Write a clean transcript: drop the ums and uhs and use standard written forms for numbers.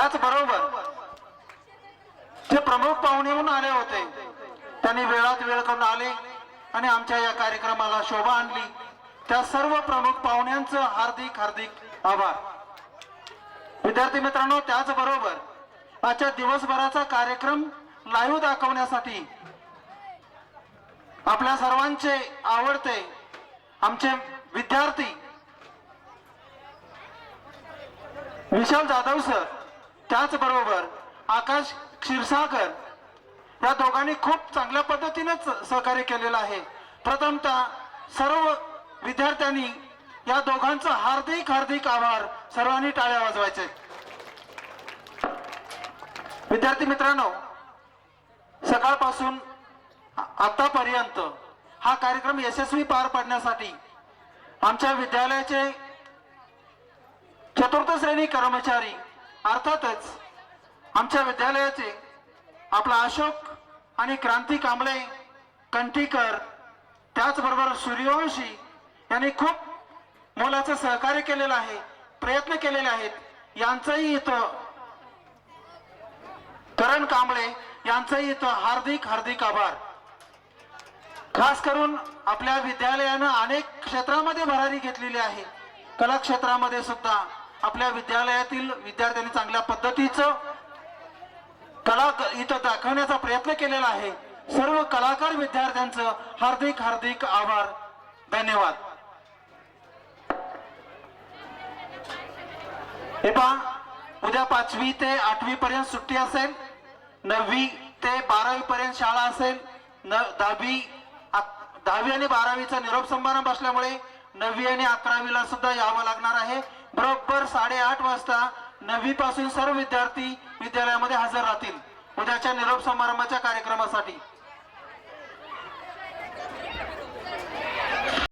त्याचबरोबर जे प्रमुख पाहुणे म्हणून आले होते त्यांनी वेळात वेळ करून आले आणि आमच्या या कार्यक्रमाला शोभा आणली, त्या सर्व प्रमुख पाहुण्यांचं हार्दिक हार्दिक आभार। विद्यार्थी मित्रांनो, त्याचबरोबर आजच्या दिवसभराचा कार्यक्रम लाईव्ह दाखवण्यासाठी आपल्या सर्वांचे आवडते आमचे विद्यार्थी विशाल जाधव सर, त्याचबरोबर आकाश क्षीरसागर या दोघांनी खूप चांगल्या पद्धतीने सहकार्य केलेलं आहे। प्रथमतः सर्व विद्यार्थ्यांनी या दोघांचा हार्दिक हार्दिक आभार, सर्वांनी टाळ्या वाजवायचे। विद्यार्थी मित्रांनो, सकाळपासून आतापर्यंत हा कार्यक्रम यशस्वी पार पाडण्यासाठी आमच्या विद्यालयाचे चतुर्थ श्रेणी कर्मचारी, अर्थातच आमच्या विद्यालयाचे आपला अशोक आणि क्रांती कांबळे कंठीकर, त्याचबरोबर सूर्यवंशी यांनी खूप मोलाचं सहकार्य केलेलं आहे, प्रयत्न केलेले आहेत। यांचाही इथं करण कांबळे यांचाही इथं हार्दिक हार्दिक आभार। खास करून आपल्या विद्यालयानं अनेक क्षेत्रामध्ये भरारी घेतलेली आहे। कला क्षेत्रामध्ये सुद्धा आपल्या विद्यालयातील विद्यार्थ्यांनी चांगल्या पद्धतीचं कला इथं दाखवण्याचा प्रयत्न केलेला आहे। सर्व कलाकार विद्यार्थ्यांचं हार्दिक हार्दिक आभार, धन्यवाद। हे पहा, उद्या 5वी ते 8वी पर्यंत सुट्टी असेल, 9वी ते 12वी पर्यंत शाळा असेल, 10वी आणि 12वीचा निरोप समारंभ असल्यामुळे 9वी आणि 11वीला सुद्धा यावं लागणार आहे। बरोबर 8:30 वाजता 9वी पासून सर्व विद्यार्थी विद्यालयामध्ये हजर राहतील उद्याच्या निरोप समारंभाच्या कार्यक्रमासाठी।